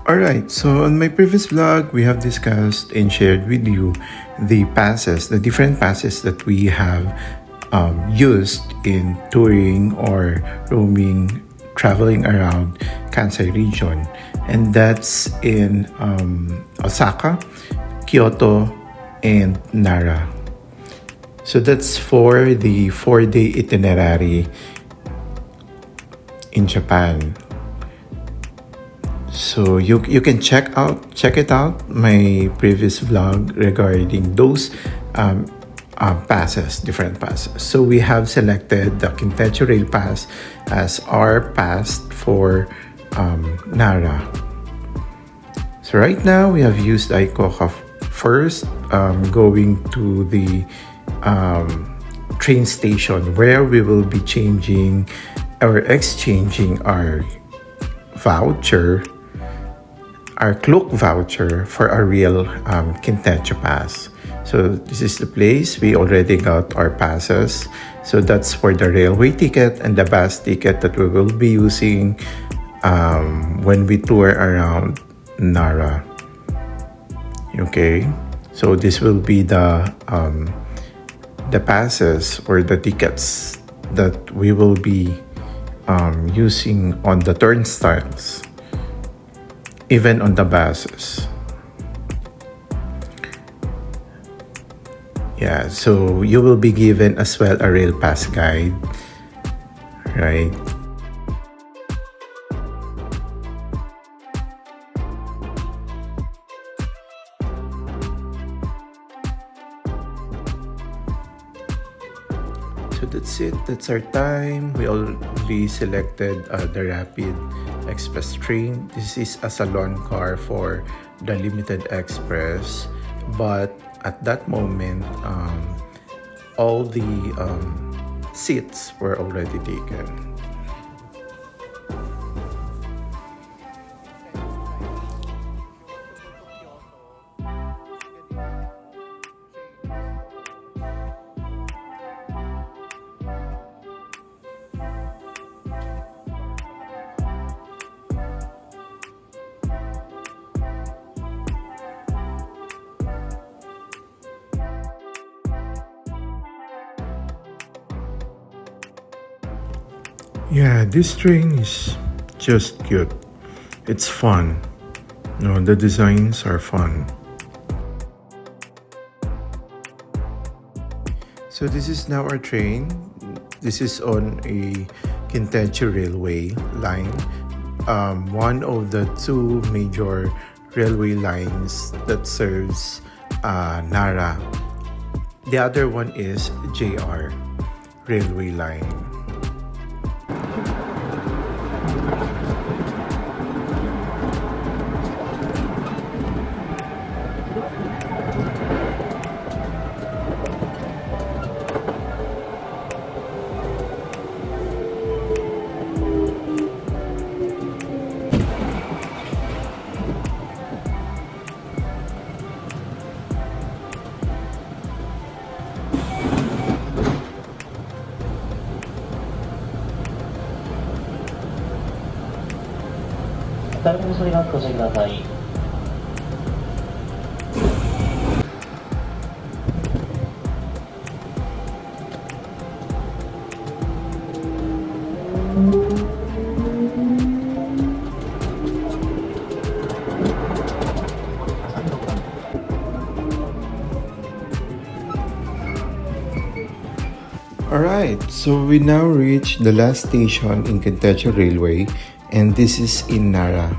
Alright, so on my previous vlog, we have discussed and shared with you the passes, the different passes that we have used in touring or roaming, traveling around Kansai Region. And that's in Osaka, Kyoto, and Nara. So that's for the 4-day itinerary in Japan. So you can check it out my previous vlog regarding those passes, different passes. So we have selected the Kintetsu Rail Pass as our pass for Nara. So right now we have used Aikoka first, going to the train station where we will be changing or exchanging our voucher, our cloak voucher for a real Kintetsu pass. So this is the place. We already got our passes. So that's for the railway ticket and the bus ticket that we will be using when we tour around Nara. Okay, so this will be the passes or the tickets that we will be using on the turnstiles, even on the buses. Yeah, so you will be given as well a rail pass guide, right? So that's it, that's our time. We already selected the Rapid Express train. This is a salon car for the Limited Express, but at that moment all the seats were already taken. Yeah, this train is just cute. It's fun. No, the designs are fun. So this is now our train. This is on a Kintetsu railway line. One of the two major railway lines that serves Nara. The other one is JR railway line. Alright, so we now reach the last station in Kintetsu Railway, and this is in Nara.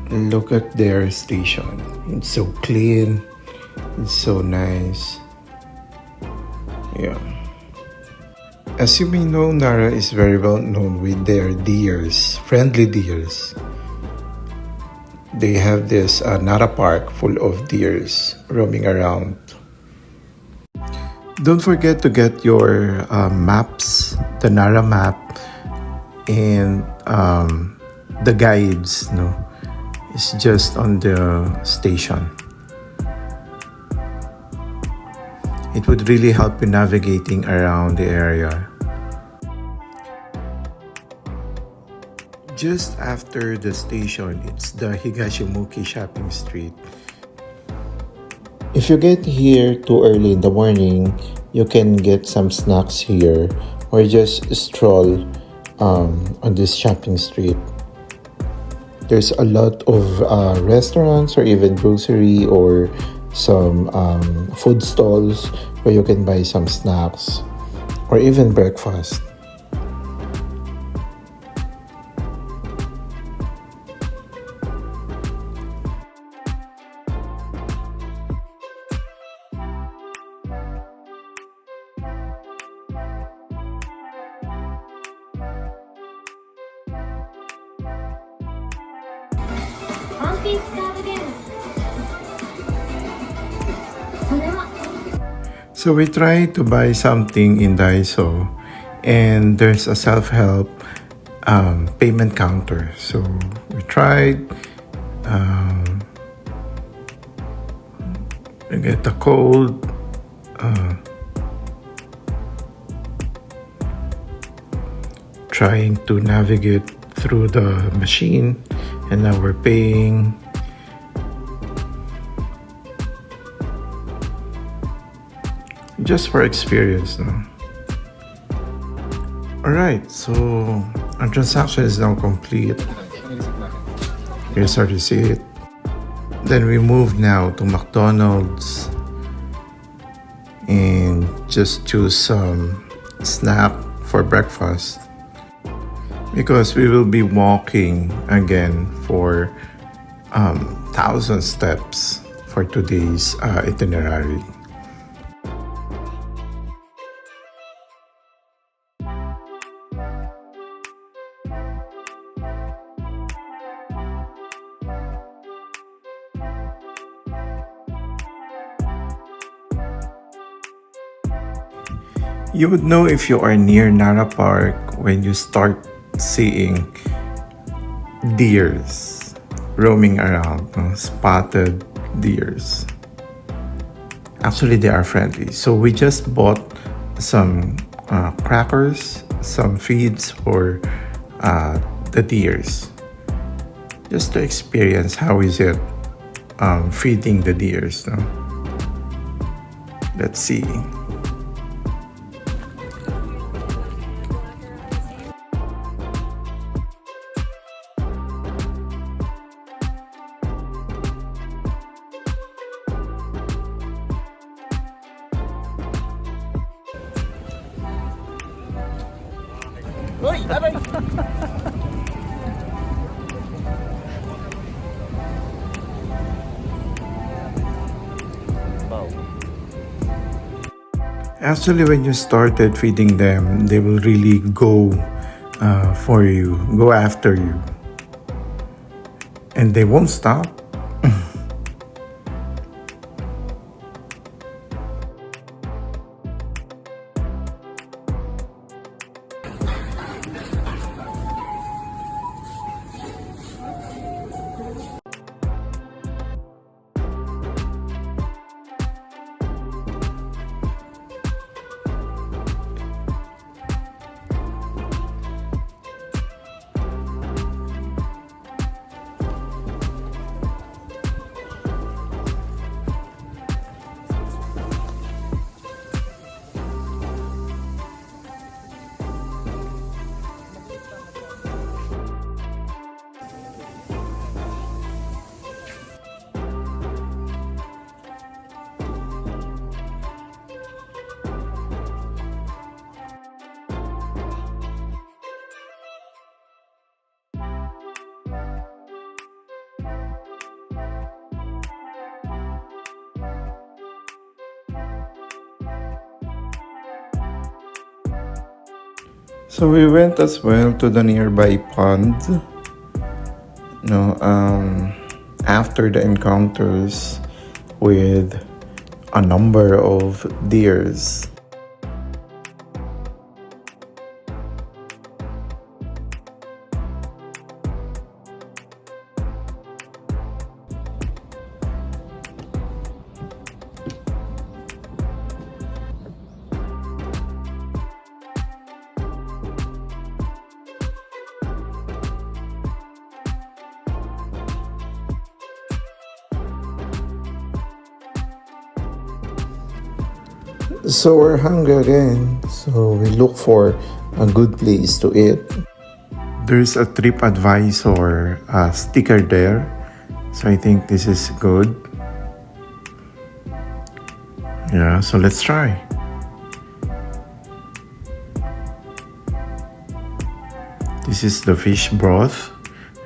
Look at their station. It's so clean. It's so nice. Yeah. As you may know, Nara is very well known with their deers, friendly deers. They have this Nara park full of deers roaming around. Don't forget to get your maps, the Nara map, and the guides. No, it's just on the station. It would really help you navigating around the area. Just after the station, it's the Higashimuki shopping street. If you get here too early in the morning, you can get some snacks here or just stroll on this shopping street. There's a lot of restaurants or even grocery or some food stalls where you can buy some snacks or even breakfast. So we tried to buy something in Daiso, and there's a self-help payment counter. So we tried, we get the code, trying to navigate through the machine, and now we're paying. Just for experience, no? Alright, so our transaction is now complete. Here's our receipt. Then we move now to McDonald's and just choose some snack for breakfast because we will be walking again for 1,000 steps for today's itinerary. You would know if you are near Nara Park when you start seeing deers roaming around, spotted deers. Actually, they are friendly. So we just bought some crackers, some feeds for the deers, just to experience how is it feeding the deers. No? Let's see. Actually, when you started feeding them, they will really go for you, go after you. And they won't stop. So we went as well to the nearby pond. After the encounters with a number of deers. So we're hungry again, so we look for a good place to eat. There's a TripAdvisor sticker there, so I think this is good. Yeah, so let's try. This is the fish broth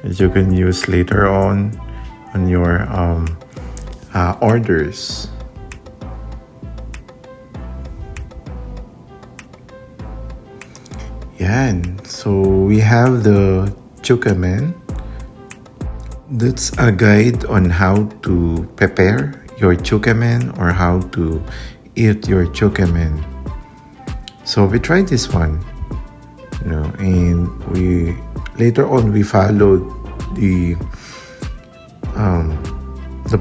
that you can use later on your orders. Yan. So we have the chukamen. That's a guide on how to prepare your chukamen or how to eat your chukamen. So we tried this one, and we later on we followed the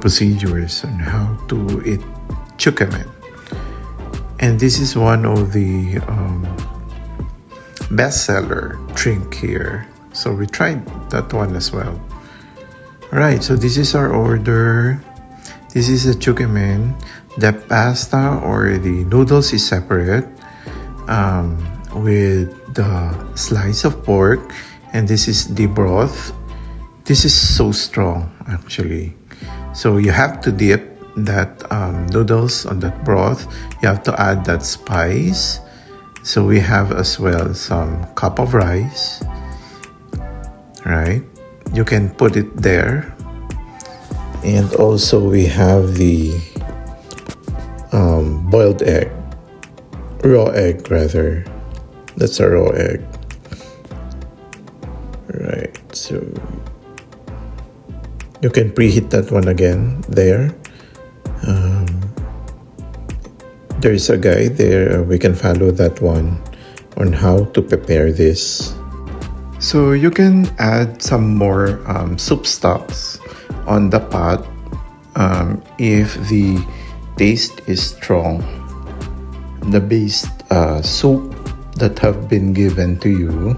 procedures on how to eat chukamen. And this is one of the bestseller drink here, so we tried that one as well. Alright, so this is our order. This is the chukamen. The pasta or the noodles is separate with the slice of pork, and this is the broth. This is so strong actually, so you have to dip that noodles on that broth. You have to add that spice. So we have as well some cup of rice, right? You can put it there. And also we have the boiled egg, raw egg rather. That's a raw egg. Right, so you can preheat that one again there. There's a guide there, we can follow that one on how to prepare this. So you can add some more soup stocks on the pot if the taste is strong. The base soup that have been given to you,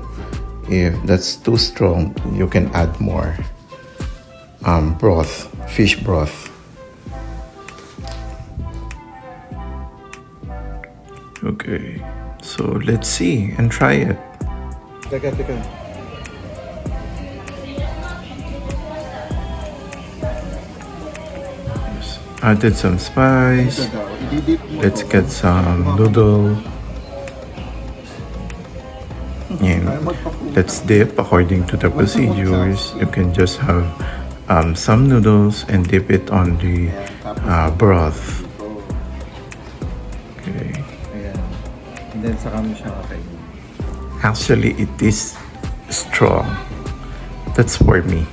if that's too strong, you can add more broth, fish broth. Okay, so let's see and try it. Teka. Added some spice. Let's get some noodle. And let's dip according to the procedures. You can just have some noodles and dip it on the broth. Okay. And then saka mo siya kakainin. Actually, it is strong. That's for me.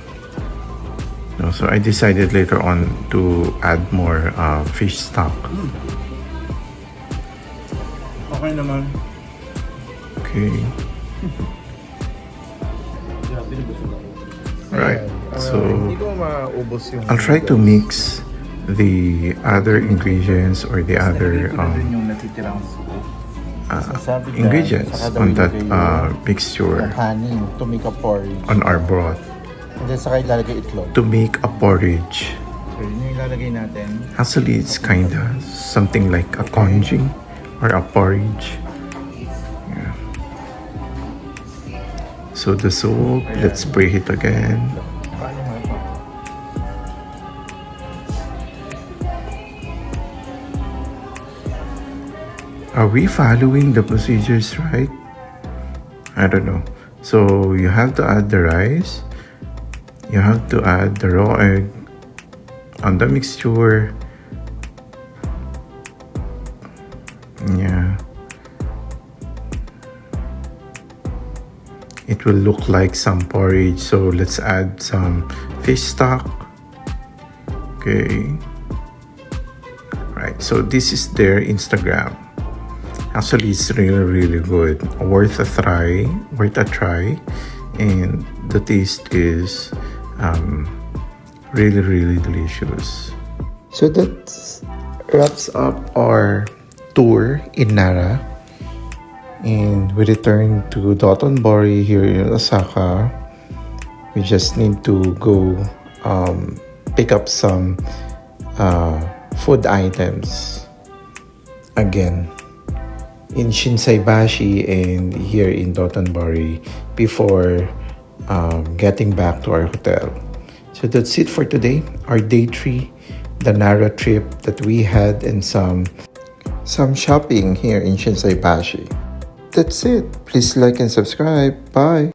So I decided later on to add more fish stock. Okay naman. Okay. Right. So Hindi ko maubos yung I'll try to mix the other ingredients or the other yung natitirang soup. ingredients on that mixture Kanin to make a porridge. on our broth And then saka ilalagay itlog. to make a porridge. So yun yung ilalagay natin. Actually, it's kinda something like a congee or a porridge. Yeah. So the soup, let's preheat again. Paano nga ito? Are we following the procedures right? I don't know. So you have to add the rice. You have to add the raw egg on the mixture. Yeah. It will look like some porridge. So let's add some fish stock. Okay. Right. So this is their Instagram. Actually, it's really good. Worth a try. And the taste is really delicious. So that wraps up our tour in Nara. And we return to Dotonbori here in Osaka. We just need to go pick up some food items again. in Shinsaibashi and here in Dotonbori before getting back to our hotel. So that's it for today. Our day 3, the Nara trip that we had, and some shopping here in Shinsaibashi. That's it. Please like and subscribe. Bye.